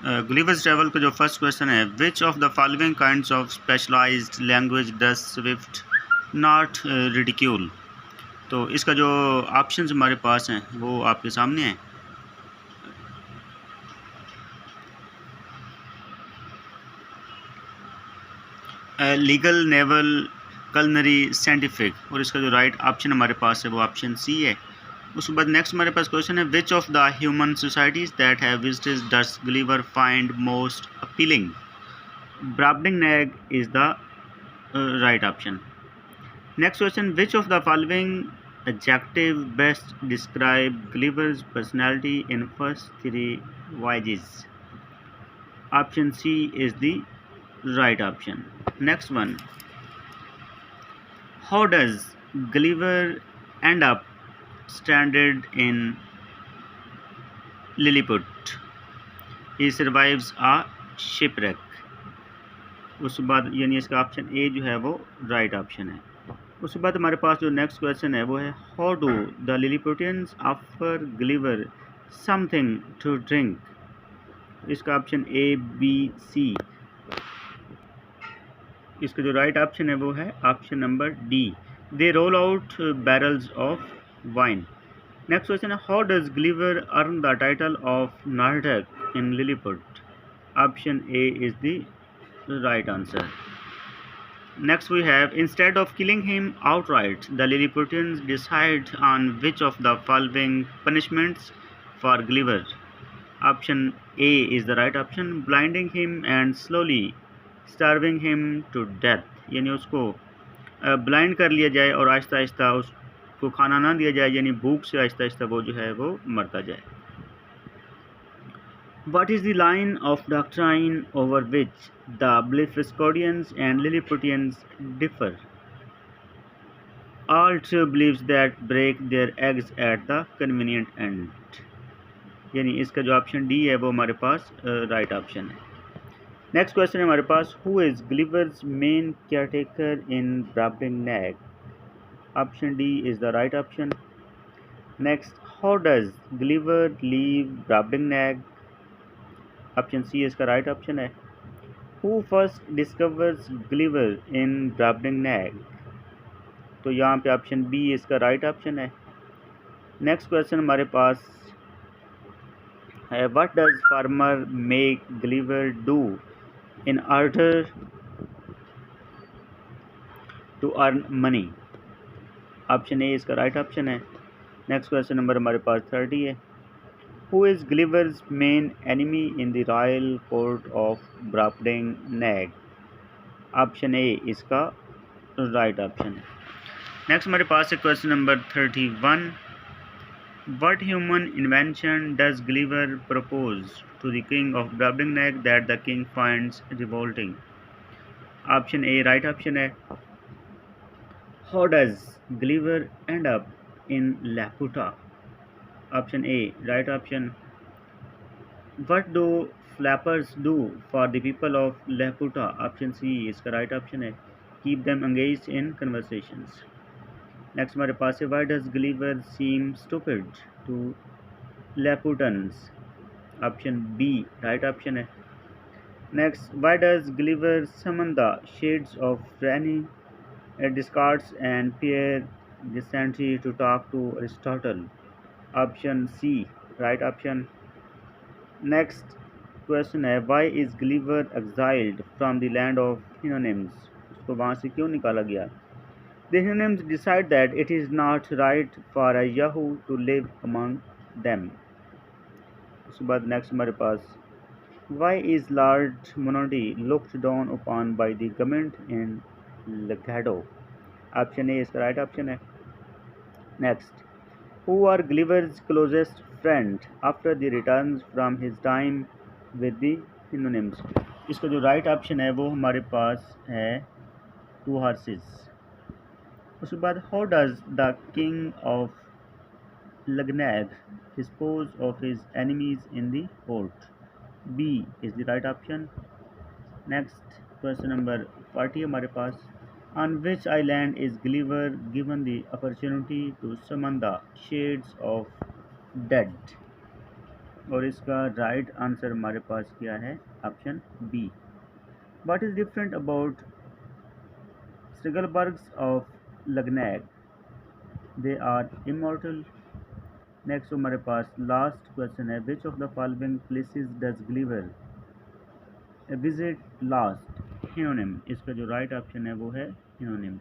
Gulliver's travel का जो first question है, which of the following kinds of specialised language does Swift not ridicule. तो इसका जो ऑप्शंस हमारे पास हैं वो आपके सामने हैं। लीगल, नेवल, कलनरी, साइंटिफिक, और इसका जो राइट ऑप्शन हमारे पास है वो ऑप्शन सी है। उसके बाद नेक्स्ट हमारे पास क्वेश्चन है, which of the human societies that have visited does Gulliver find most appealing. Brobdingnag is the right option. Next question, which of the following adjective best describe Gulliver's personality in first three voyages? Option C is the right option. Next one, how does Gulliver end up stranded in Lilliput? He survives a shipwreck. उसके बाद यानी इसका option ए जो है वो right option है। उसके बाद हमारे पास जो नेक्स्ट क्वेश्चन है वो है, how do the Lilliputians offer Gulliver something to drink. इसका ऑप्शन ए, बी, सी। इसका जो राइट ऑप्शन है वो है option number D, they roll out barrels of wine. Next question है, how does Gulliver earn the title of Nardac in Lilliput. Option A is the right answer. Next we have, instead of killing him outright, the Lilliputians decide on which of the following punishments for Gulliver. Option A is the right option, blinding him and slowly starving him to death. यानी उसको blind कर लिया जाए और आहिस्ता आहिस्ता उसको खाना ना दिया जाए, यानी भूख से आहिस्ता आहिस्ता वो जो है वो मरता जाए। What is the line of doctrine over which the Blefuscodians and Lilliputians differ? All true beliefs that break their eggs at the convenient end. यानी इसका जो ऑप्शन डी है वो हमारे पास राइट ऑप्शन है। नेक्स्ट क्वेश्चन है हमारे पास, who is Gulliver's main caretaker in Brobdingnag. Option D is the right option. Next, how does Gulliver leave Brobdingnag. Option C इसका राइट ऑप्शन है। Who first discovers Gulliver in Brobdingnag. तो यहाँ पे option B इसका right option है। Next question हमारे पास है, what does farmer make Gulliver do in order to earn money. Option A इसका राइट ऑप्शन है। नेक्स्ट क्वेश्चन नंबर हमारे पास 30 है, who is Gulliver's main enemy in the royal court of Brobdingnag. Option A इसका right option है। Next हमारे पास है question number 31, what human invention does Gulliver propose to the king of Brobdingnag that the king finds revolting. Option A right option है। How does Gulliver end up in Laputa? Option A right option. What do flappers do for the people of Laputa? Option C इसका right option है, keep them engaged in conversations. Next हमारे पास है, why does Gulliver seem stupid to Laputans? Option B right option है। Next, why does Gulliver summon the shades of René Descartes and Pierre Descentie to talk to Aristotle? Option C right option. Next question है, why is Gulliver exiled from the land of Hinonyms? उसको वहाँ से क्यों निकाला गया? The Hinonyms decide that it is not right for a Yahoo to live among them. उसके बाद next हमारे पास, why is Lord Monody looked down upon by the government in Legado? Option A इसका राइट ऑप्शन है। Next, who are Gulliver's closest friend after the returns from his time with the Hinonyms? इसका जो right option है वो हमारे पास है to horses. उसके बाद, how does the king of Luggnagg dispose of his enemies in the fort. B is the right option. Next question number 40 हमारे पास, on which island is Gulliver given the opportunity to summon the shades of dead? और इसका right answer हमारे पास क्या है, option B. What is different about Struldbrugs of Luggnagg, they are immortal. Next हमारे पास last question है, which of the following places does Gulliver visit last, Houyhnhnm. इसका जो राइट ऑप्शन है वो है हिनोनिम।